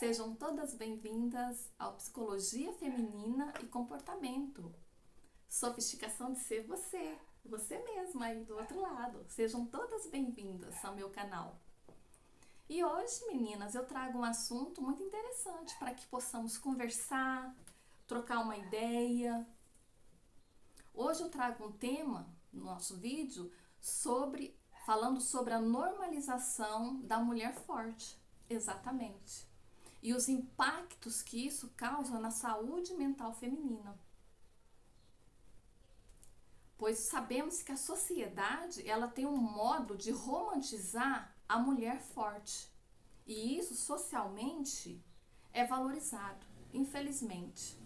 Sejam todas bem-vindas ao Psicologia Feminina e Comportamento. Sofisticação de ser você, você mesma aí do outro lado. Sejam todas bem-vindas ao meu canal. E hoje, meninas, eu trago um assunto muito interessante para que possamos conversar, trocar uma ideia. Hoje eu trago um tema no nosso vídeo falando sobre a normalização da mulher forte. Exatamente. E os impactos que isso causa na saúde mental feminina. Pois sabemos que a sociedade, ela tem um modo de romantizar a mulher forte. E isso socialmente é valorizado, infelizmente.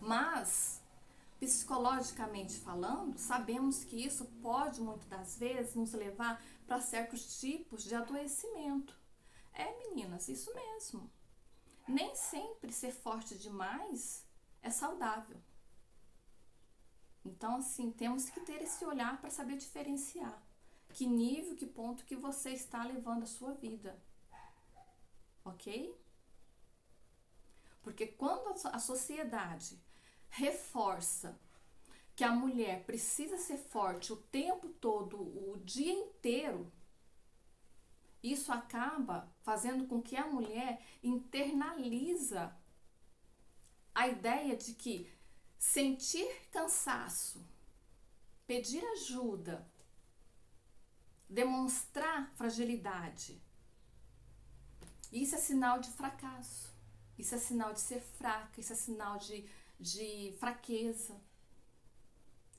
Mas, psicologicamente falando, sabemos que isso pode muitas das vezes nos levar para certos tipos de adoecimento. Meninas, isso mesmo. Nem sempre ser forte demais é saudável. Então, assim, temos que ter esse olhar para saber diferenciar. Que nível, que ponto que você está levando a sua vida. Ok? Porque quando a sociedade reforça que a mulher precisa ser forte o tempo todo, o dia inteiro, isso acaba fazendo com que a mulher internaliza a ideia de que sentir cansaço, pedir ajuda, demonstrar fragilidade, isso é sinal de fracasso, isso é sinal de ser fraca, isso é sinal de fraqueza.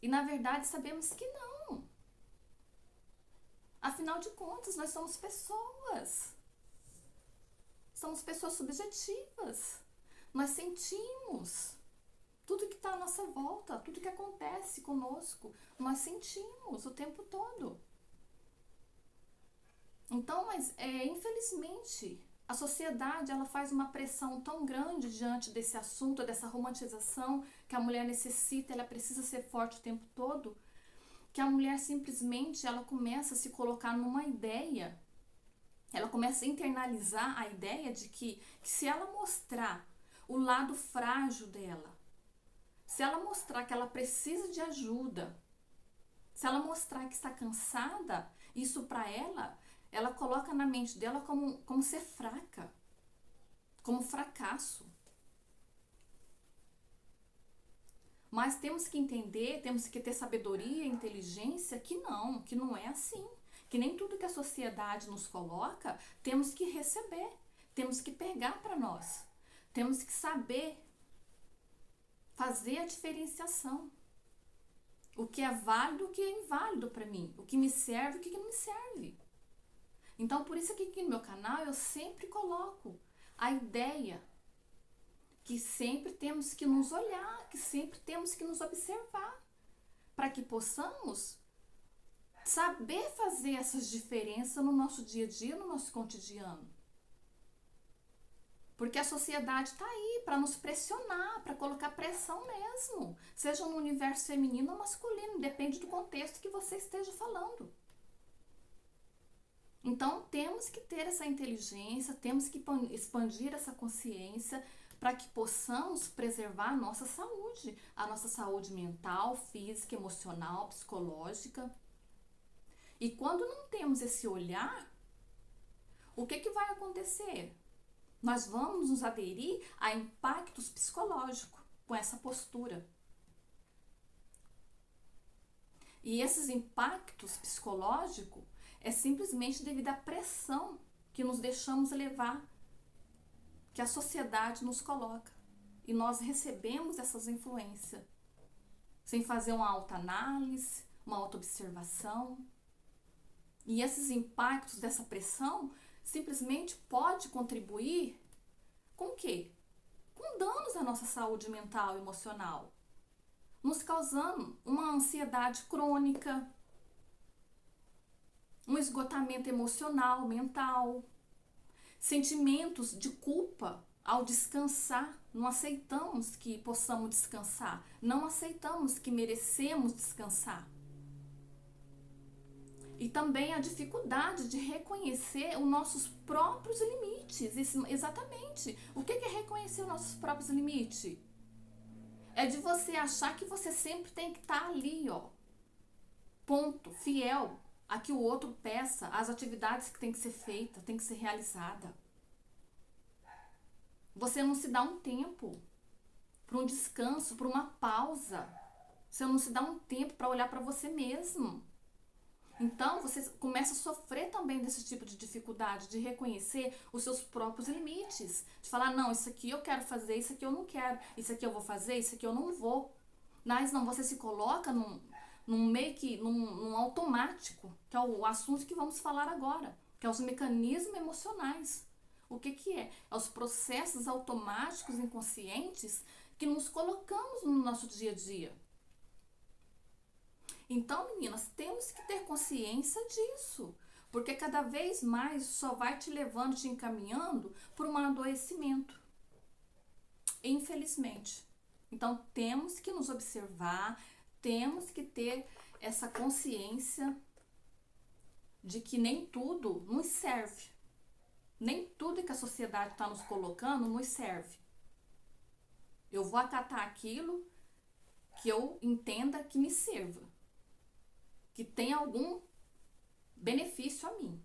E na verdade sabemos que não. Afinal de contas, nós somos pessoas. Somos pessoas subjetivas. Nós sentimos tudo que está à nossa volta, tudo que acontece conosco. Nós sentimos o tempo todo. Então, infelizmente, a sociedade ela faz uma pressão tão grande diante desse assunto, dessa romantização que a mulher necessita, ela precisa ser forte o tempo todo, que a mulher simplesmente ela começa a se colocar numa ideia, ela começa a internalizar a ideia de que se ela mostrar o lado frágil dela, se ela mostrar que ela precisa de ajuda, se ela mostrar que está cansada, isso para ela coloca na mente dela como ser fraca, como fracasso. Mas temos que entender, temos que ter sabedoria e inteligência que não é assim. Que nem tudo que a sociedade nos coloca, temos que receber, temos que pegar para nós. Temos que saber fazer a diferenciação. O que é válido, o que é inválido para mim. O que me serve, o que não me serve. Então, por isso aqui no meu canal, eu sempre coloco a ideia que sempre temos que nos olhar, que sempre temos que nos observar, para que possamos saber fazer essas diferenças no nosso dia a dia, no nosso cotidiano. Porque a sociedade está aí para nos pressionar, para colocar pressão mesmo, seja no universo feminino ou masculino, depende do contexto que você esteja falando. Então, temos que ter essa inteligência, temos que expandir essa consciência, para que possamos preservar a nossa saúde mental, física, emocional, psicológica. E quando não temos esse olhar, o que vai acontecer? Nós vamos nos aderir a impactos psicológicos com essa postura. E esses impactos psicológicos é simplesmente devido à pressão que nos deixamos levar, que a sociedade nos coloca, e nós recebemos essas influências, sem fazer uma autoanálise, uma autoobservação. E esses impactos dessa pressão simplesmente pode contribuir com o quê? Com danos à nossa saúde mental e emocional, nos causando uma ansiedade crônica, um esgotamento emocional, mental, sentimentos de culpa ao descansar. Não aceitamos que possamos descansar, não aceitamos que merecemos descansar. E também a dificuldade de reconhecer os nossos próprios limites. Exatamente. O que é reconhecer os nossos próprios limites? É de você achar que você sempre tem que estar ali, ó. Ponto. Fiel a que o outro peça, as atividades que tem que ser feita, tem que ser realizada. Você não se dá um tempo para um descanso, para uma pausa. Você não se dá um tempo para olhar para você mesmo. Então, você começa a sofrer também desse tipo de dificuldade, de reconhecer os seus próprios limites. De falar, não, isso aqui eu quero fazer, isso aqui eu não quero. Isso aqui eu vou fazer, isso aqui eu não vou. Mas não, você se coloca num automático, que é o assunto que vamos falar agora, que é os mecanismos emocionais. O que é? É os processos automáticos inconscientes que nos colocamos no nosso dia a dia. Então, meninas, temos que ter consciência disso, porque cada vez mais só vai te levando, te encaminhando por um adoecimento, infelizmente. Então, temos que nos observar, temos que ter essa consciência de que nem tudo nos serve. Nem tudo que a sociedade está nos colocando nos serve. Eu vou acatar aquilo que eu entenda que me sirva, que tem algum benefício a mim.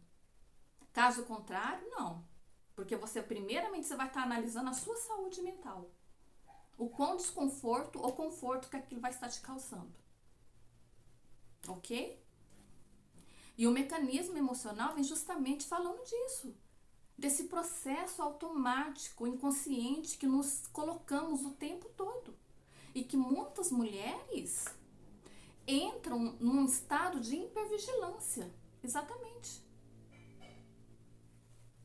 Caso contrário, não. Porque primeiramente, você vai estar analisando a sua saúde mental. O quão desconforto ou conforto que aquilo vai estar te causando. Ok? E o mecanismo emocional vem justamente falando disso. Desse processo automático, inconsciente, que nos colocamos o tempo todo. E que muitas mulheres entram num estado de hipervigilância. Exatamente.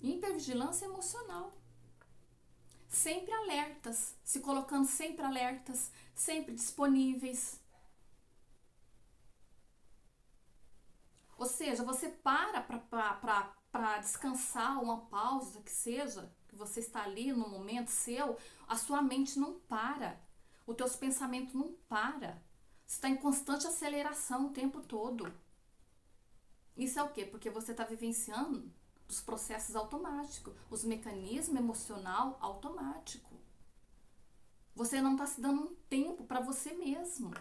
Hipervigilância emocional. Sempre alertas, se colocando sempre alertas, sempre disponíveis. Ou seja, você para descansar, uma pausa que seja, que você está ali no momento seu, a sua mente não para. Os teus pensamentos não param. Você está em constante aceleração o tempo todo. Isso é o quê? Porque você está vivenciando os processos automáticos, os mecanismos emocional automático. Você não está se dando um tempo para você mesmo.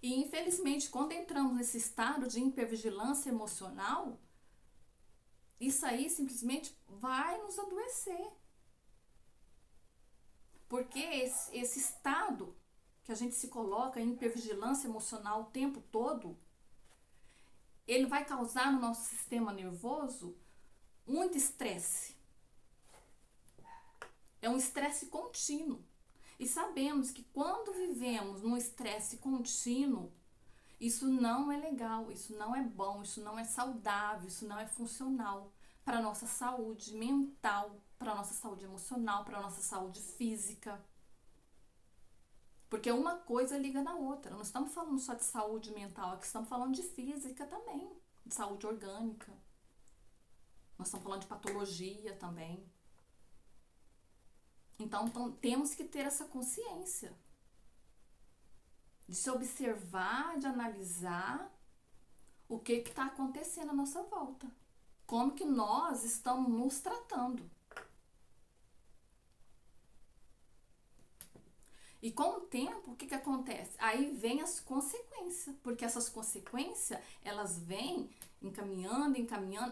E infelizmente, quando entramos nesse estado de hipervigilância emocional, isso aí simplesmente vai nos adoecer. Porque esse estado que a gente se coloca em hipervigilância emocional o tempo todo, ele vai causar no nosso sistema nervoso muito estresse. É um estresse contínuo. E sabemos que quando vivemos num estresse contínuo, isso não é legal, isso não é bom, isso não é saudável, isso não é funcional para a nossa saúde mental, para a nossa saúde emocional, para a nossa saúde física. Porque uma coisa liga na outra. Não estamos falando só de saúde mental, aqui estamos falando de física também, de saúde orgânica. Nós estamos falando de patologia também. Então temos que ter essa consciência de se observar, de analisar o que está acontecendo à nossa volta. Como que nós estamos nos tratando. E com o tempo, o que acontece? Aí vem as consequências, porque essas consequências, elas vêm encaminhando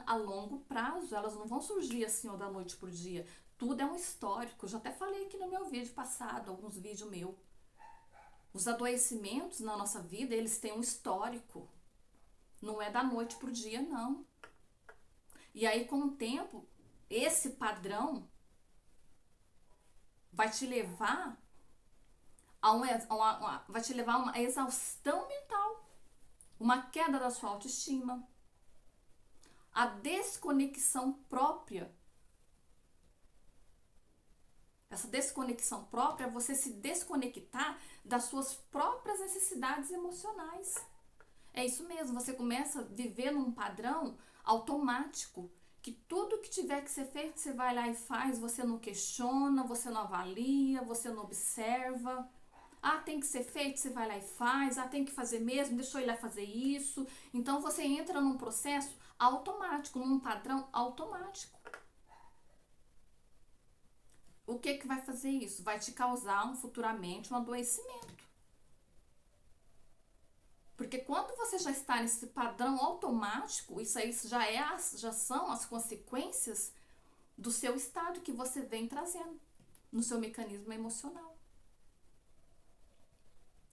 a longo prazo, elas não vão surgir assim ó, da noite pro dia. Tudo é um histórico, eu já até falei aqui no meu vídeo passado, alguns vídeos meus. Os adoecimentos na nossa vida, eles têm um histórico. Não é da noite pro dia, não. E aí, com o tempo, esse padrão vai te levar a uma exaustão mental, uma queda da sua autoestima, a desconexão própria. Essa desconexão própria é você se desconectar das suas próprias necessidades emocionais. É isso mesmo, você começa a viver num padrão automático, que tudo que tiver que ser feito, você vai lá e faz, você não questiona, você não avalia, você não observa. Ah, tem que ser feito, você vai lá e faz. Ah, tem que fazer mesmo, deixa eu ir lá fazer isso. Então você entra num processo automático, num padrão automático. O que que vai fazer isso? Vai te causar futuramente um adoecimento. Porque quando você já está nesse padrão automático, isso aí já são as consequências do seu estado que você vem trazendo no seu mecanismo emocional.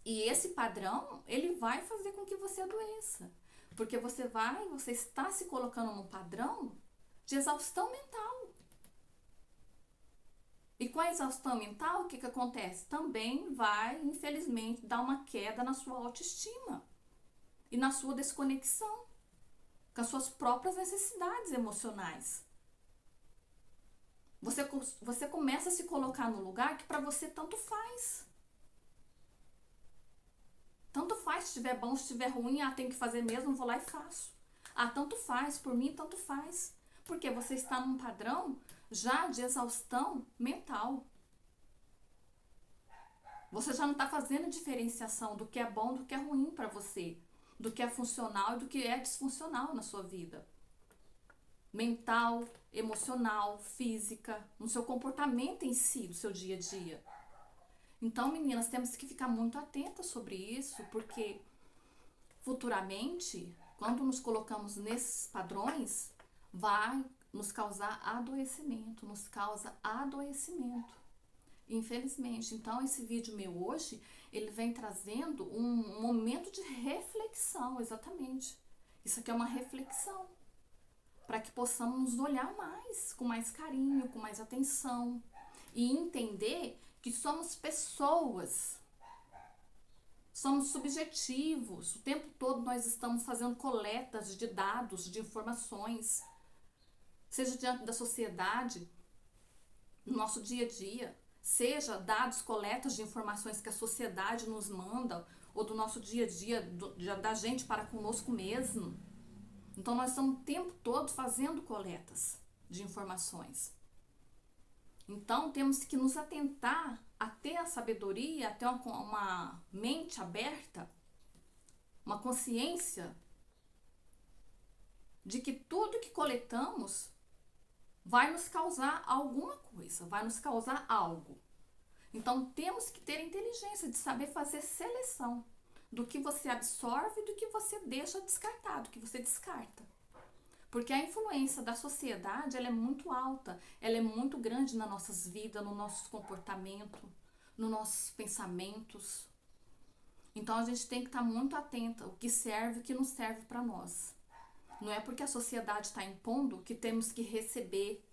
E esse padrão, ele vai fazer com que você adoeça. Porque você está se colocando num padrão de exaustão mental. E com a exaustão mental, o que acontece? Também vai, infelizmente, dar uma queda na sua autoestima e na sua desconexão com as suas próprias necessidades emocionais. Você começa a se colocar no lugar que para você tanto faz. Tanto faz, se estiver bom, se estiver ruim, tem que fazer mesmo, vou lá e faço. Tanto faz, por mim tanto faz. Porque você está num padrão já de exaustão mental. Você já não está fazendo diferenciação do que é bom do que é ruim para você, do que é funcional e do que é disfuncional na sua vida. Mental, emocional, física, no seu comportamento em si, do seu dia a dia. Então, meninas, temos que ficar muito atentas sobre isso, porque futuramente, quando nos colocamos nesses padrões, vai nos causar adoecimento, nos causa adoecimento, infelizmente. Então, esse vídeo meu hoje, ele vem trazendo um momento de reflexão, exatamente. Isso aqui é uma reflexão, para que possamos nos olhar mais, com mais carinho, com mais atenção, e entender que somos pessoas, somos subjetivos, o tempo todo nós estamos fazendo coletas de dados, de informações, seja diante da sociedade, no nosso dia a dia, seja dados, coletas de informações que a sociedade nos manda, ou do nosso dia a dia, da gente para conosco mesmo. Então nós estamos o tempo todo fazendo coletas de informações. Então temos que nos atentar a ter a sabedoria, a ter uma mente aberta, uma consciência de que tudo que coletamos vai nos causar alguma coisa, vai nos causar algo. Então temos que ter inteligência de saber fazer seleção do que você absorve e do que você deixa descartado, do que você descarta. Porque a influência da sociedade, ela é muito alta, ela é muito grande nas nossas vidas, no nosso comportamento, nos nossos pensamentos. Então a gente tem que estar muito atenta o que serve e o que não serve para nós. Não é porque a sociedade está impondo que temos que receber,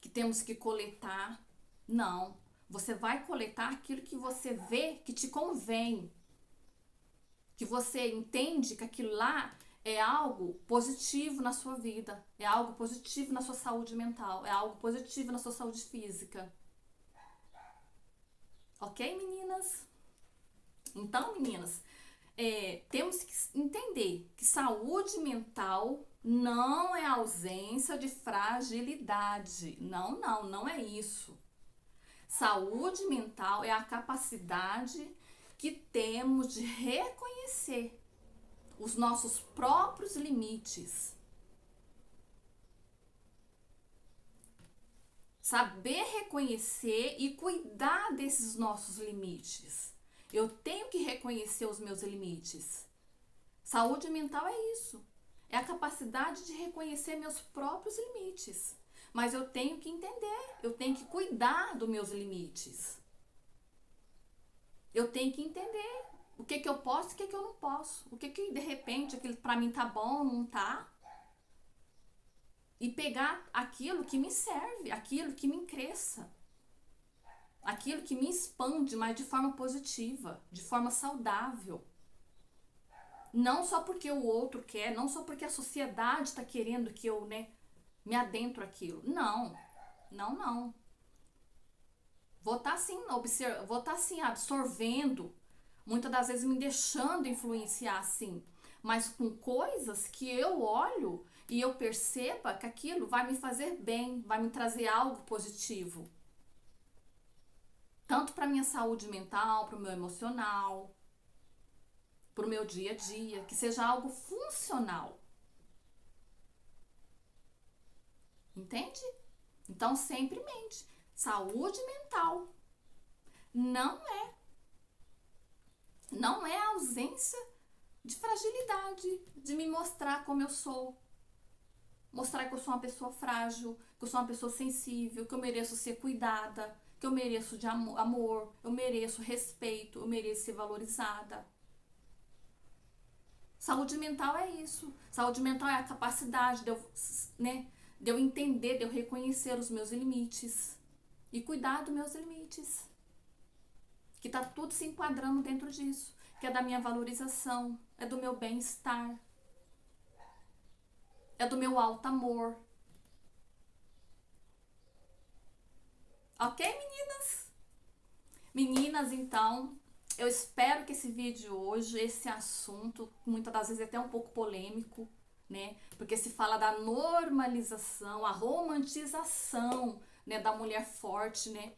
que temos que coletar. Não. Você vai coletar aquilo que você vê que te convém, que você entende que aquilo lá é algo positivo na sua vida, é algo positivo na sua saúde mental, é algo positivo na sua saúde física. Ok, meninas? Então, meninas, temos que entender que saúde mental não é ausência de fragilidade. Não é isso. Saúde mental é a capacidade que temos de reconhecer os nossos próprios limites. Saber reconhecer e cuidar desses nossos limites. Eu tenho que reconhecer os meus limites. Saúde mental é isso. É a capacidade de reconhecer meus próprios limites. Mas eu tenho que entender, eu tenho que cuidar dos meus limites. Eu tenho que entender o que eu posso e o que eu não posso. O que de repente aquilo para mim tá bom, não tá. E pegar aquilo que me serve, aquilo que me cresça. Aquilo que me expande, mas de forma positiva, de forma saudável. Não só porque o outro quer, não só porque a sociedade está querendo que eu, me adentro aquilo. Não. Vou estar assim, absorvendo, muitas das vezes me deixando influenciar assim, mas com coisas que eu olho e eu perceba que aquilo vai me fazer bem, vai me trazer algo positivo. tanto para minha saúde mental, para o meu emocional, para o meu dia a dia, que seja algo funcional. Entende? Então sempre mente, saúde mental não é a ausência de fragilidade, de me mostrar como eu sou. Mostrar que eu sou uma pessoa frágil, que eu sou uma pessoa sensível, que eu mereço ser cuidada, que eu mereço de amor, eu mereço respeito, eu mereço ser valorizada. Saúde mental é isso. Saúde mental é a capacidade de eu entender, de eu reconhecer os meus limites e cuidar dos meus limites. Que tá tudo se enquadrando dentro disso. Que é da minha valorização, é do meu bem-estar, é do meu alto amor. Ok, meninas? Meninas, então, eu espero que esse vídeo hoje, esse assunto, muitas das vezes é até um pouco polêmico, né? Porque se fala da normalização, a romantização, né, da mulher forte, né?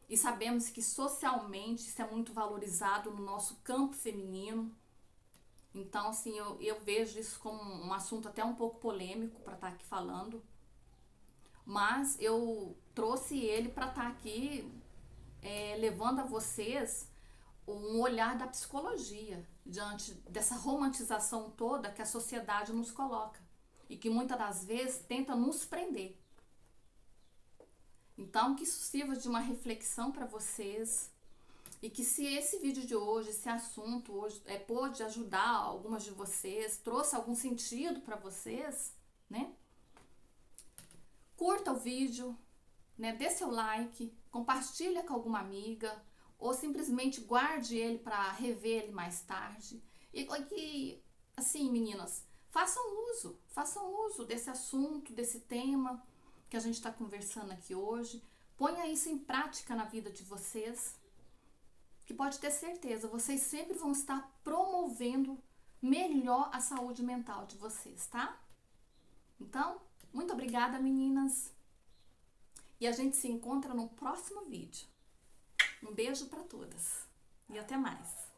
E sabemos que socialmente isso é muito valorizado no nosso campo feminino. Então, assim, eu vejo isso como um assunto até um pouco polêmico para estar aqui falando. Mas eu trouxe ele para estar aqui levando a vocês um olhar da psicologia diante dessa romantização toda que a sociedade nos coloca e que muitas das vezes tenta nos prender. Então, que isso sirva de uma reflexão para vocês e que se esse vídeo de hoje, esse assunto hoje pôde ajudar algumas de vocês, trouxe algum sentido para vocês, né? Curta o vídeo, né? Dê seu like, compartilha com alguma amiga ou simplesmente guarde ele para rever ele mais tarde. E assim, meninas, façam uso desse assunto, desse tema que a gente está conversando aqui hoje. Ponha isso em prática na vida de vocês, que pode ter certeza, vocês sempre vão estar promovendo melhor a saúde mental de vocês, tá? Então, muito obrigada, meninas. E a gente se encontra no próximo vídeo. Um beijo para todas e até mais.